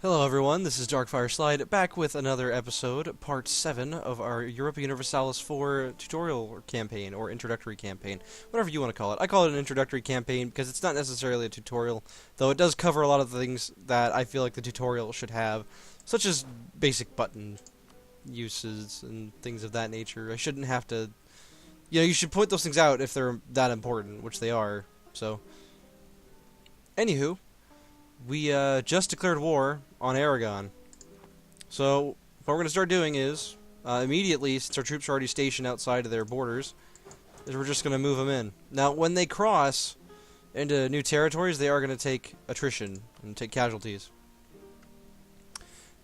Hello everyone, this is darkfireslide, back with another episode, part 7 of our Europa Universalis 4 tutorial campaign, or introductory campaign, whatever you want to call it. I call it an introductory campaign because it's not necessarily a tutorial, though it does cover a lot of the things that I feel like the tutorial should have, such as basic button uses and things of that nature. I shouldn't have to... you should point those things out if they're that important, which they are, so... Anywho, we just declared war on Aragon. So, what we're going to start doing is, immediately, since our troops are already stationed outside of their borders, is we're just going to move them in. Now, when they cross into new territories, they are going to take attrition and take casualties.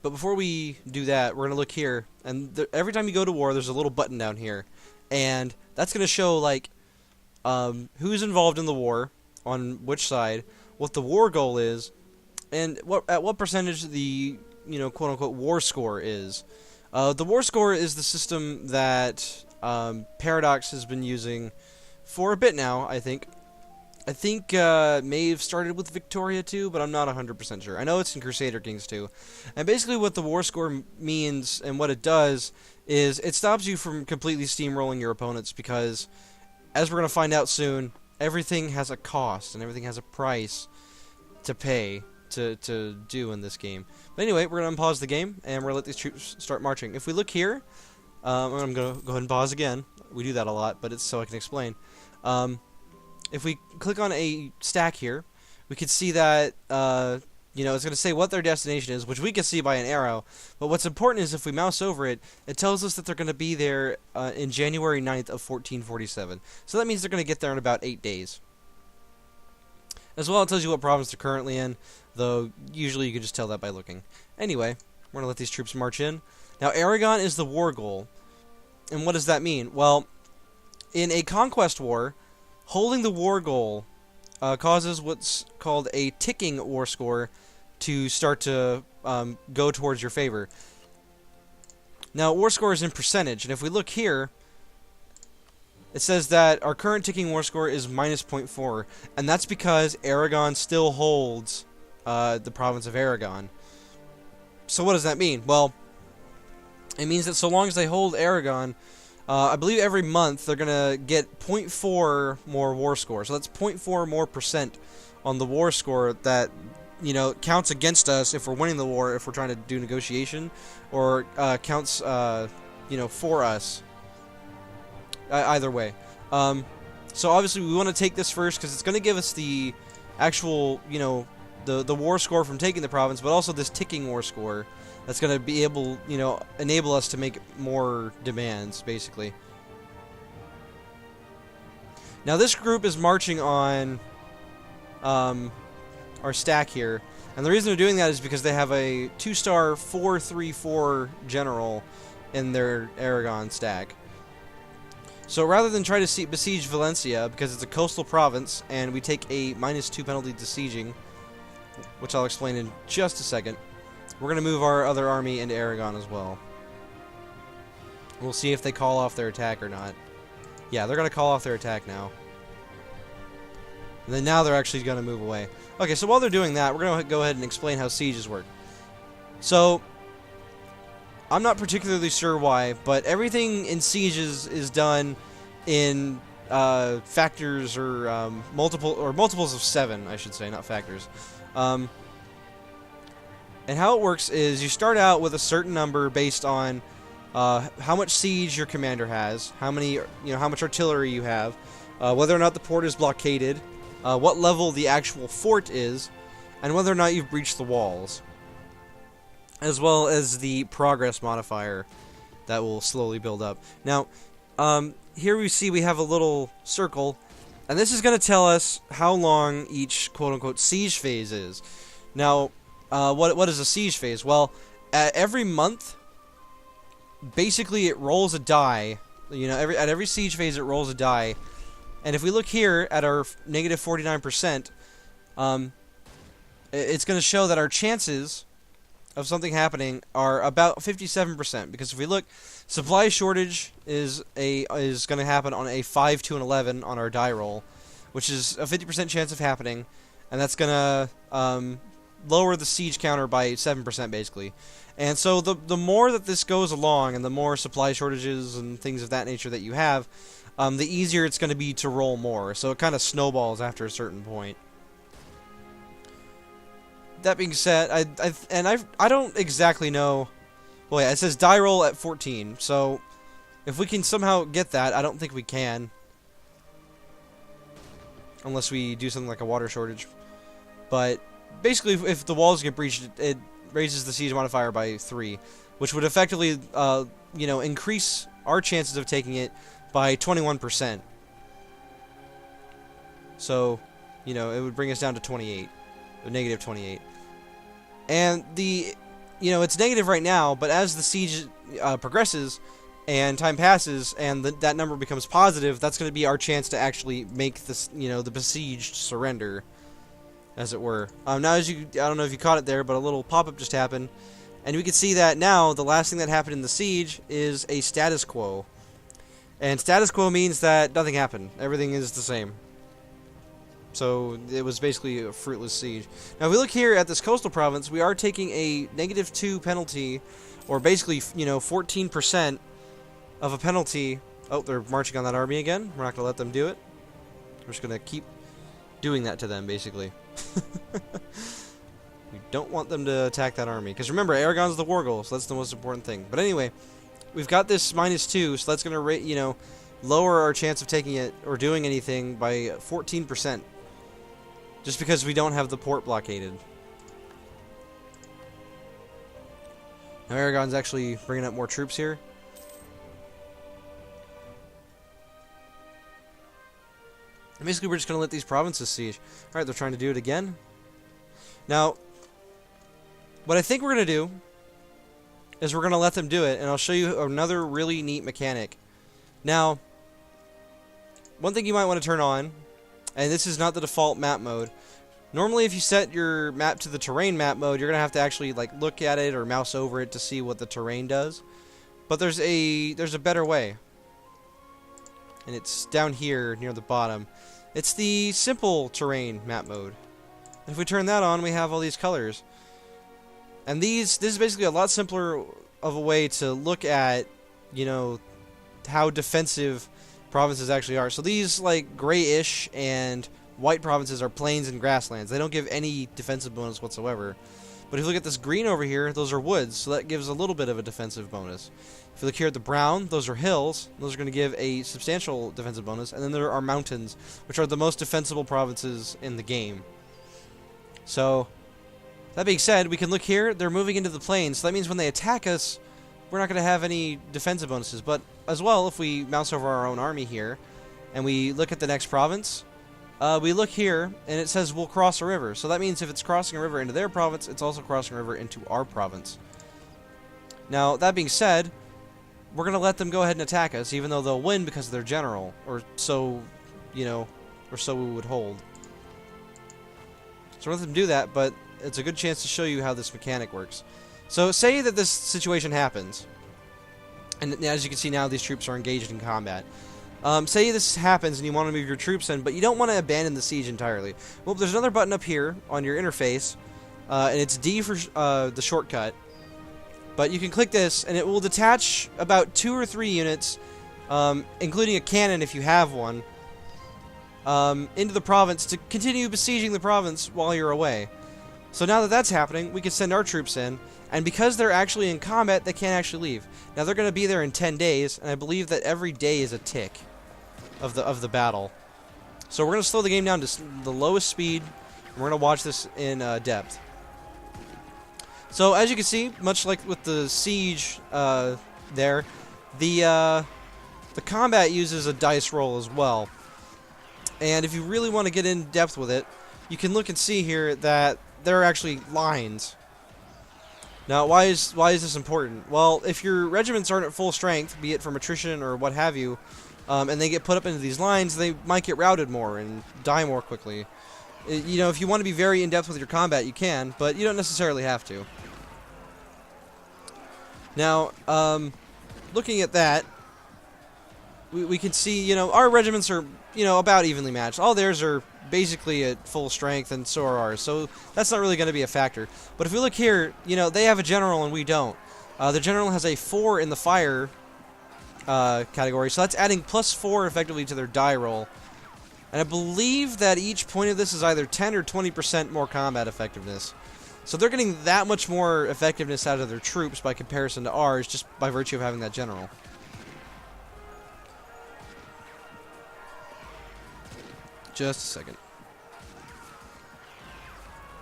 But before we do that, we're going to look here, and every time you go to war, there's a little button down here. And that's going to show, like, who's involved in the war, on which side, what the war goal is, and at what percentage the, quote-unquote war score is. The war score is the system that Paradox has been using for a bit now, I think. I think may have started with Victoria too, but I'm not 100% sure. I know it's in Crusader Kings too. And basically what the war score means and what it does is it stops you from completely steamrolling your opponents because, as we're going to find out soon, everything has a cost and everything has a price to pay to do in this game. But anyway, we're going to unpause the game, and we're going to let these troops start marching. If we look here, I'm going to go ahead and pause again. We do that a lot, but it's so I can explain. If we click on a stack here, we can see that, it's going to say what their destination is, which we can see by an arrow. But what's important is if we mouse over it, it tells us that they're going to be there in January 9th of 1447. So that means they're going to get there in about 8 days. As well, it tells you what province they're currently in, though usually you can just tell that by looking. Anyway, we're going to let these troops march in. Now, Aragon is the war goal. And what does that mean? Well, in a conquest war, holding the war goal causes what's called a ticking war score to start to go towards your favor. Now, war score is in percentage, and if we look here, it says that our current ticking war score is minus 0.4, and that's because Aragon still holds the province of Aragon. So what does that mean? Well, it means that so long as they hold Aragon, I believe every month they're going to get 0.4 more war score. So that's 0.4 more percent on the war score that, counts against us if we're winning the war, if we're trying to do negotiation, or counts, for us. Either way. So obviously we want to take this first because it's going to give us the actual, the war score from taking the province, but also this ticking war score that's going to be able, enable us to make more demands, basically. Now this group is marching on our stack here, and the reason they're doing that is because they have a 2-star 4-3-4 general in their Aragon stack. So rather than try to besiege Valencia, because it's a coastal province, and we take a -2 penalty to sieging, which I'll explain in just a second, we're going to move our other army into Aragon as well. We'll see if they call off their attack or not. Yeah, they're going to call off their attack now. And then now they're actually going to move away. Okay, so while they're doing that, we're going to go ahead and explain how sieges work. So, I'm not particularly sure why, but everything in sieges is done in factors or multiples of 7, I should say, not factors. And how it works is you start out with a certain number based on how much siege your commander has, how much artillery you have, whether or not the port is blockaded, what level the actual fort is, and whether or not you've breached the walls, as well as the progress modifier that will slowly build up. Now, here we see we have a little circle, and this is going to tell us how long each quote-unquote siege phase is. Now, what is a siege phase? Well, at every month, basically it rolls a die. At every siege phase it rolls a die, and if we look here at our negative 49%, it's going to show that our chances of something happening are about 57%, because if we look, supply shortage is going to happen on a 5, 2, and 11 on our die roll, which is a 50% chance of happening, and that's going to lower the siege counter by 7% basically. And so the more that this goes along, and the more supply shortages and things of that nature that you have, the easier it's going to be to roll more. So it kind of snowballs after a certain point. That being said, I don't exactly know. Well, yeah, it says die roll at 14. So if we can somehow get that, I don't think we can, unless we do something like a water shortage. But basically, if the walls get breached, it raises the siege modifier by 3, which would effectively, increase our chances of taking it by 21%. So, it would bring us down to 28, or negative 28. And it's negative right now, but as the siege progresses and time passes and that number becomes positive, that's going to be our chance to actually make this, the besieged surrender, as it were. Now, I don't know if you caught it there, but a little pop-up just happened, and we can see that now the last thing that happened in the siege is a status quo. And status quo means that nothing happened. Everything is the same. So it was basically a fruitless siege. Now, if we look here at this coastal province, we are taking a -2 penalty, or basically, 14% of a penalty. Oh, they're marching on that army again. We're not going to let them do it. We're just going to keep doing that to them, basically. We don't want them to attack that army. Because remember, Aragon's the war goal, so that's the most important thing. But anyway, we've got this -2, so that's going to, lower our chance of taking it or doing anything by 14%. Just because we don't have the port blockaded. Now Aragon's actually bringing up more troops here. And basically, we're just going to let these provinces siege. Alright, they're trying to do it again. Now, what I think we're going to do is we're going to let them do it, and I'll show you another really neat mechanic. Now, one thing you might want to turn on, and this is not the default map mode. Normally, if you set your map to the terrain map mode, you're going to have to actually look at it or mouse over it to see what the terrain does. But there's a better way. And it's down here near the bottom. It's the simple terrain map mode. And if we turn that on, we have all these colors. And this is basically a lot simpler of a way to look at, how defensive provinces actually are. So these grayish and white provinces are plains and grasslands. They don't give any defensive bonus whatsoever. But if you look at this green over here, those are woods, so that gives a little bit of a defensive bonus. If you look here at the brown, those are hills. Those are going to give a substantial defensive bonus. And then there are mountains, which are the most defensible provinces in the game. So, that being said, we can look here. They're moving into the plains, so that means when they attack us, we're not going to have any defensive bonuses. But as well, if we mouse over our own army here, and we look at the next province, we look here, and it says we'll cross a river. So that means if it's crossing a river into their province, it's also crossing a river into our province. Now, that being said, we're going to let them go ahead and attack us, even though they'll win because of their general, or so, or so we would hold. So we're going to let them do that, but it's a good chance to show you how this mechanic works. So say that this situation happens, and as you can see now, these troops are engaged in combat. Say this happens and you want to move your troops in, but you don't want to abandon the siege entirely. Well, there's another button up here on your interface, and it's D for the shortcut. But you can click this, and it will detach about 2 or 3 units, including a cannon if you have one, into the province to continue besieging the province while you're away. So now that that's happening, we can send our troops in, and because they're actually in combat, they can't actually leave. Now they're going to be there in 10 days, and I believe that every day is a tick of the battle. So we're going to slow the game down to the lowest speed, and we're going to watch this in depth. So as you can see, much like with the siege there, the combat uses a dice roll as well. And if you really want to get in depth with it, you can look and see here that there are actually lines. Now, why is this important? Well, if your regiments aren't at full strength, be it from attrition or what have you, and they get put up into these lines, they might get routed more and die more quickly. If you want to be very in-depth with your combat, you can, but you don't necessarily have to. Now, looking at that, we can see, our regiments are, you know, about evenly matched. All theirs are basically at full strength, and so are ours. So that's not really going to be a factor. But if we look here, you know, they have a general and we don't. The general has a 4 in the fire category, so that's adding +4 effectively to their die roll. And I believe that each point of this is either 10 or 20% more combat effectiveness. So they're getting that much more effectiveness out of their troops by comparison to ours, just by virtue of having that general. Just a second.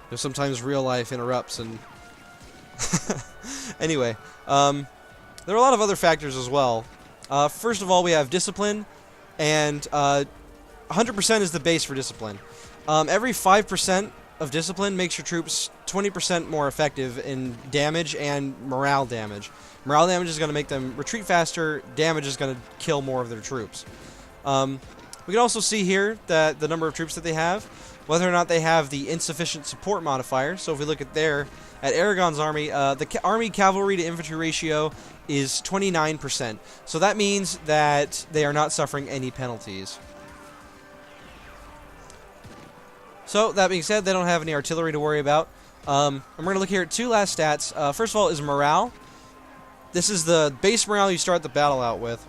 Because sometimes real life interrupts and... Anyway, there are a lot of other factors as well. First of all, we have discipline, and 100% is the base for discipline. Every 5% of discipline makes your troops 20% more effective in damage and morale damage. Morale damage is going to make them retreat faster, damage is going to kill more of their troops. We can also see here that the number of troops that they have, whether or not they have the insufficient support modifier. So if we look at Aragon's army, the army cavalry to infantry ratio is 29%. So that means that they are not suffering any penalties. So that being said, they don't have any artillery to worry about. And we're going to look here at 2 last stats. First of all is morale. This is the base morale you start the battle out with.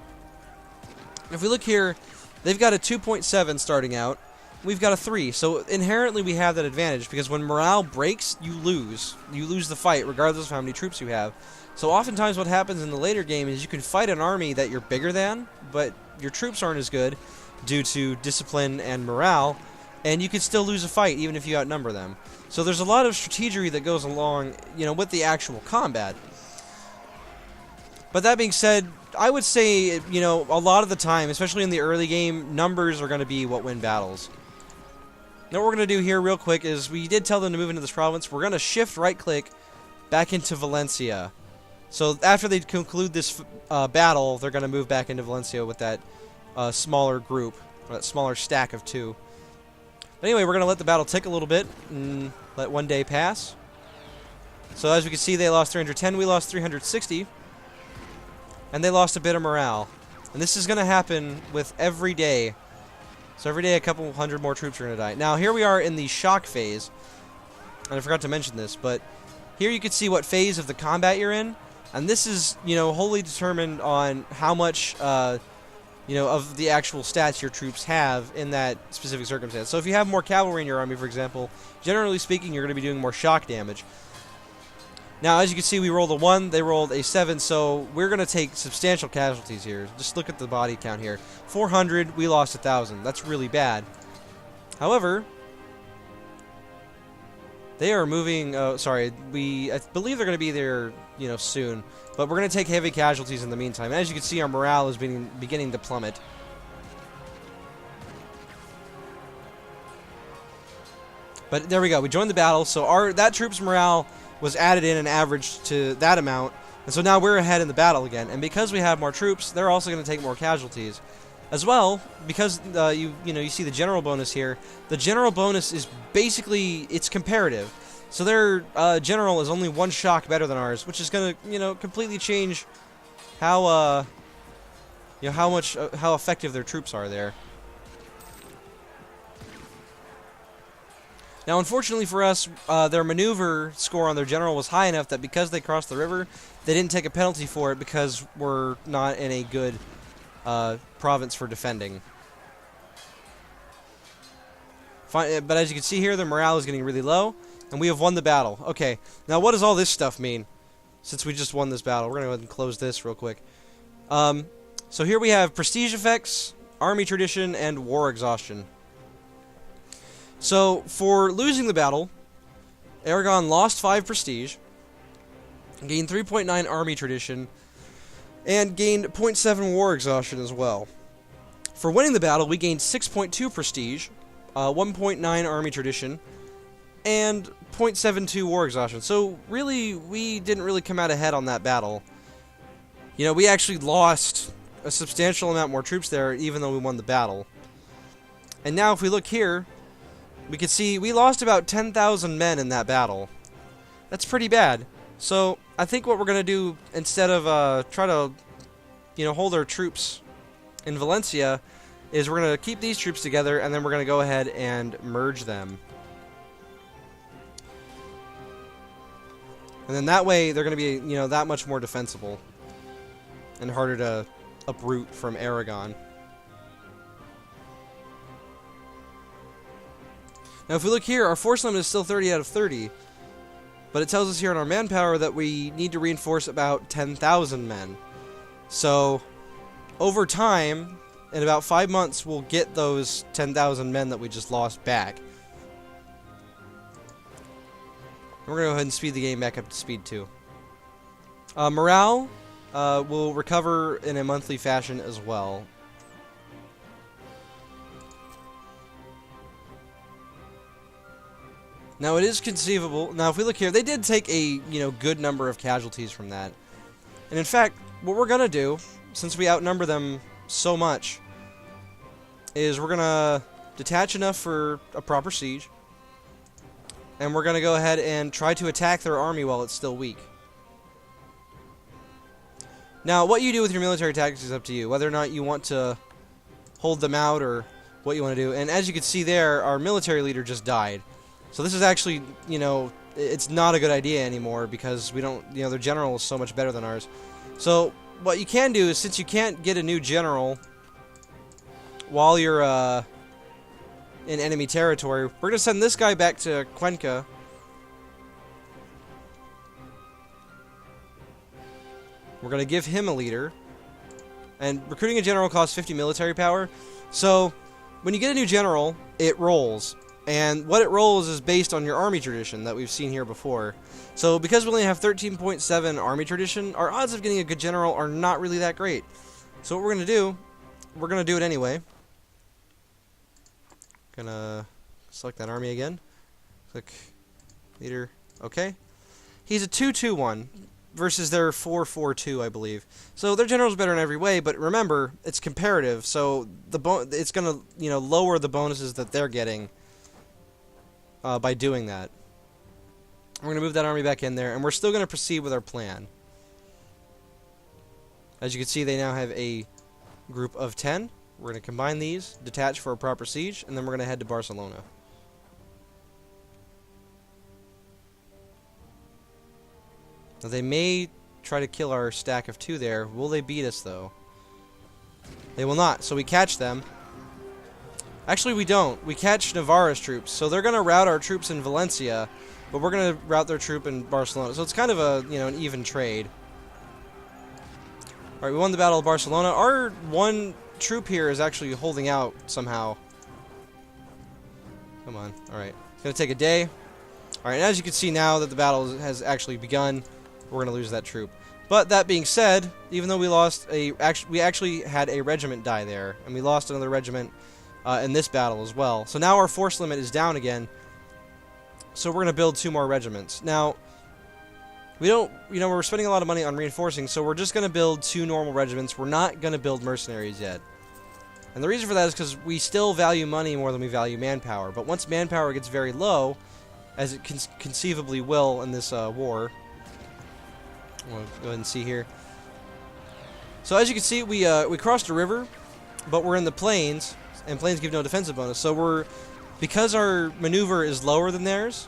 If we look here, they've got a 2.7 starting out. We've got a 3, so inherently we have that advantage, because when morale breaks, you lose. You lose the fight, regardless of how many troops you have. So oftentimes what happens in the later game is you can fight an army that you're bigger than, but your troops aren't as good due to discipline and morale, and you could still lose a fight even if you outnumber them. So there's a lot of strategery that goes along, you know, with the actual combat. But that being said, I would say, you know, a lot of the time, especially in the early game, numbers are going to be what win battles. Now what we're going to do here real quick is, we did tell them to move into this province. We're going to shift right-click back into Valencia. So after they conclude this battle, they're going to move back into Valencia with that smaller group, or that smaller stack of 2. But anyway, we're going to let the battle tick a little bit and let 1 day pass. So as we can see, they lost 310, we lost 360. And they lost a bit of morale. And this is going to happen with every day. So every day a couple hundred more troops are going to die. Now here we are in the shock phase. And I forgot to mention this, but here you can see what phase of the combat you're in. And this is, you know, wholly determined on how much, you know, of the actual stats your troops have in that specific circumstance. So if you have more cavalry in your army, for example, generally speaking, you're going to be doing more shock damage. Now, as you can see, we rolled a 1, they rolled a 7, so we're going to take substantial casualties here. Just look at the body count here. 400, we lost 1,000. That's really bad. However, they are moving... sorry, I believe they're going to be there, you know, soon. But we're going to take heavy casualties in the meantime. As you can see, our morale is beginning to plummet. But there we go. We joined the battle, so that troop's morale was added in and averaged to that amount, and so now we're ahead in the battle again. And because we have more troops, they're also going to take more casualties as well. Because you see the general bonus here. The general bonus is basically, it's comparative. So their general is only 1 shock better than ours, which is going to, you know, completely change how how effective their troops are there. Now, unfortunately for us, their maneuver score on their general was high enough that because they crossed the river, they didn't take a penalty for it because we're not in a good province for defending. But as you can see here, their morale is getting really low, and we have won the battle. Okay, now what does all this stuff mean? Since we just won this battle, we're going to go ahead and close this real quick. So here we have prestige effects, army tradition, and war exhaustion. So, for losing the battle, Aragon lost 5 prestige, gained 3.9 army tradition, and gained 0.7 war exhaustion as well. For winning the battle, we gained 6.2 prestige, 1.9 army tradition, and 0.72 war exhaustion. So, really, we didn't really come out ahead on that battle. You know, we actually lost a substantial amount more troops there, even though we won the battle. And now, if we look here, we can see we lost about 10,000 men in that battle. That's pretty bad. So I think what we're going to do, instead of try to, you know, hold our troops in Valencia, is we're going to keep these troops together, and then we're going to go ahead and merge them. And then that way, they're going to be, you know, that much more defensible. And harder to uproot from Aragon. Now, if we look here, our force limit is still 30 out of 30. But it tells us here in our manpower that we need to reinforce about 10,000 men. So, over time, in about 5 months, we'll get those 10,000 men that we just lost back. We're going to go ahead and speed the game back up to speed 2. Morale will recover in a monthly fashion as well. Now, it is conceivable. Now, if we look here, they did take a, good number of casualties from that. And in fact, what we're going to do, since we outnumber them so much, is we're going to detach enough for a proper siege. And we're going to go ahead and try to attack their army while it's still weak. Now, what you do with your military tactics is up to you. Whether or not you want to hold them out or what you want to do. And as you can see there, our military leader just died. So this is actually, it's not a good idea anymore because we don't, their general is so much better than ours. So what you can do is, since you can't get a new general while you're in enemy territory, we're going to send this guy back to Cuenca. We're going to give him a leader. And recruiting a general costs 50 military power. So when you get a new general, it rolls. And what it rolls is based on your army tradition that we've seen here before. So because we only have 13.7 army tradition, our odds of getting a good general are not really that great. So what we're going to do it anyway. Gonna select that army again. Click leader. Okay. He's a 2-2-1 versus their 4-4-2, I believe. So their general's better in every way, but remember, it's comparative. So it's gonna, lower the bonuses that they're getting by doing that. We're gonna move that army back in there, and we're still gonna proceed with our plan. As you can see, they now have a group of 10. We're going to combine these, detach for a proper siege, and then we're going to head to Barcelona. Now, they may try to kill our stack of 2 there. Will they beat us, though? They will not, so we catch them. Actually, we don't. We catch Navarra's troops, so they're going to rout our troops in Valencia, but we're going to rout their troop in Barcelona. So it's kind of a, an even trade. Alright, we won the Battle of Barcelona. Our one troop here is actually holding out somehow. Come on. Alright. It's going to take a day. Alright, and as you can see now that the battle has actually begun, we're going to lose that troop. But that being said, even though we lost we actually had a regiment die there, and we lost another regiment in this battle as well. So now our force limit is down again. So we're going to build 2 more regiments. Now, we don't, we're spending a lot of money on reinforcing, so we're just going to build 2 normal regiments. We're not going to build mercenaries yet. And the reason for that is because we still value money more than we value manpower. But once manpower gets very low, as it conceivably will in this war, we'll go ahead and see here. So as you can see, we crossed a river, but we're in the plains, and plains give no defensive bonus. So because our maneuver is lower than theirs,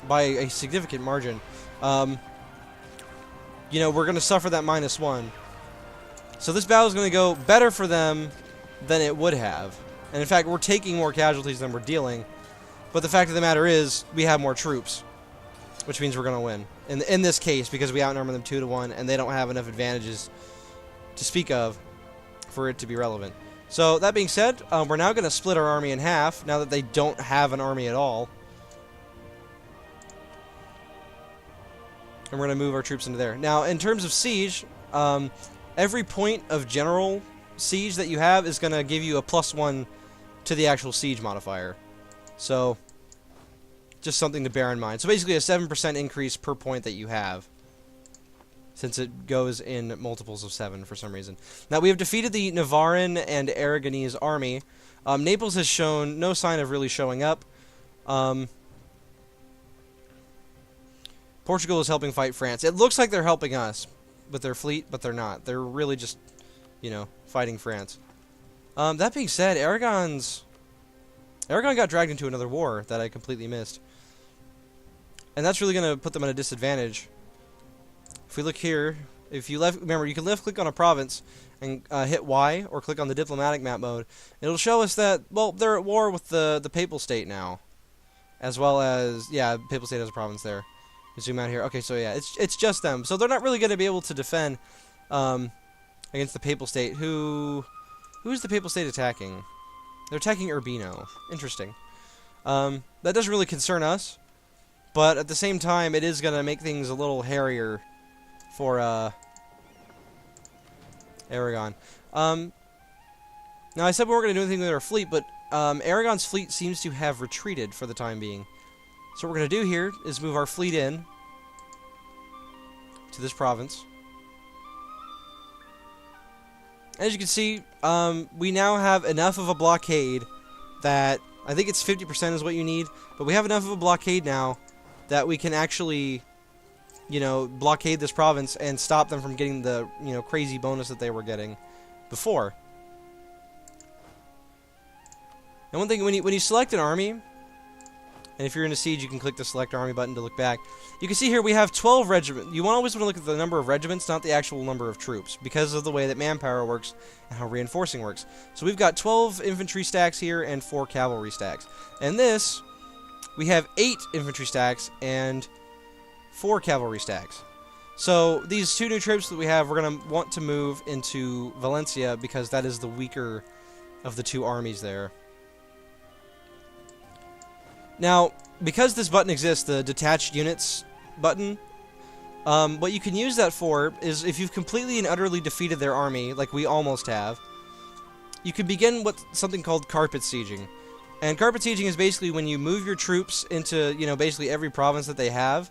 by a significant margin, we're going to suffer that -1. So this battle is going to go better for them than it would have. And in fact, we're taking more casualties than we're dealing. But the fact of the matter is, we have more troops, which means we're going to win. In this case, because we outnumber them 2-1, and they don't have enough advantages to speak of for it to be relevant. So that being said, we're now going to split our army in half, now that they don't have an army at all. And we're going to move our troops into there. Now, in terms of siege, every point of general siege that you have is going to give you a +1 to the actual siege modifier. So, just something to bear in mind. So basically a 7% increase per point that you have, since it goes in multiples of 7 for some reason. Now, we have defeated the Navarran and Aragonese army. Naples has shown no sign of really showing up. Portugal is helping fight France. It looks like they're helping us with their fleet, but they're not. They're really just, fighting France. That being said, Aragon got dragged into another war that I completely missed. And that's really going to put them at a disadvantage. If we look here, if you remember, you can left-click on a province and hit Y, or click on the diplomatic map mode. It'll show us that, well, they're at war with the Papal State now. As well as, yeah, Papal State has a province there. Zoom out here. Okay, so yeah, it's just them. So they're not really going to be able to defend against the Papal State. Who is the Papal State attacking? They're attacking Urbino. Interesting. That doesn't really concern us, but at the same time, it is going to make things a little hairier for Aragon. Now, I said we weren't going to do anything with our fleet, but Aragon's fleet seems to have retreated for the time being. So what we're going to do here is move our fleet in to this province. As you can see, we now have enough of a blockade that, I think it's 50% is what you need, but we have enough of a blockade now that we can actually, you know, blockade this province and stop them from getting the, you know, crazy bonus that they were getting before. And one thing, when you select an army, and if you're in a siege, you can click the select army button to look back. You can see here we have 12 regiments. You always want to look at the number of regiments, not the actual number of troops, because of the way that manpower works and how reinforcing works. So we've got 12 infantry stacks here and 4 cavalry stacks. And this, we have 8 infantry stacks and 4 cavalry stacks. So these 2 new troops that we have, we're going to want to move into Valencia because that is the weaker of the 2 armies there. Now, because this button exists, the detached units button, what you can use that for is if you've completely and utterly defeated their army, like we almost have, you can begin with something called carpet sieging. And carpet sieging is basically when you move your troops into, you know, basically every province that they have,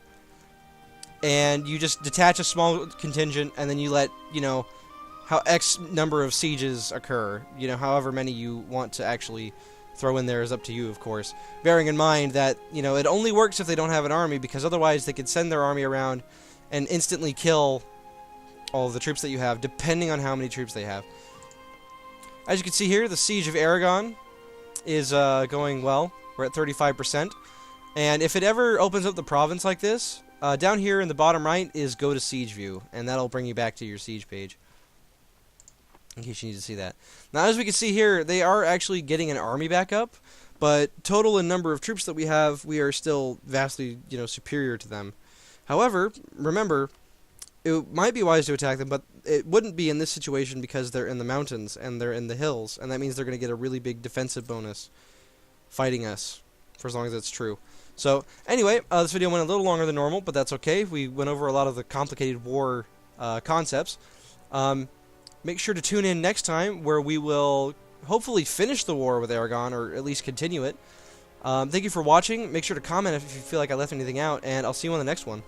and you just detach a small contingent, and then you let, you know, how X number of sieges occur, you know, however many you want to actually throw in there is up to you, of course. Bearing in mind that, you know, it only works if they don't have an army, because otherwise they could send their army around and instantly kill all of the troops that you have, depending on how many troops they have. As you can see here, the Siege of Aragon is going well. We're at 35%. And if it ever opens up the province like this, down here in the bottom right is Go to Siege View, and that'll bring you back to your siege page, in case you need to see that. Now, as we can see here, they are actually getting an army back up, but total in number of troops that we have, we are still vastly, you know, superior to them. However, remember, it might be wise to attack them, but it wouldn't be in this situation because they're in the mountains and they're in the hills, and that means they're going to get a really big defensive bonus fighting us, for as long as it's true. So, anyway, this video went a little longer than normal, but that's okay. We went over a lot of the complicated war concepts. Make sure to tune in next time, where we will hopefully finish the war with Aragon, or at least continue it. Thank you for watching. Make sure to comment if you feel like I left anything out, and I'll see you on the next one.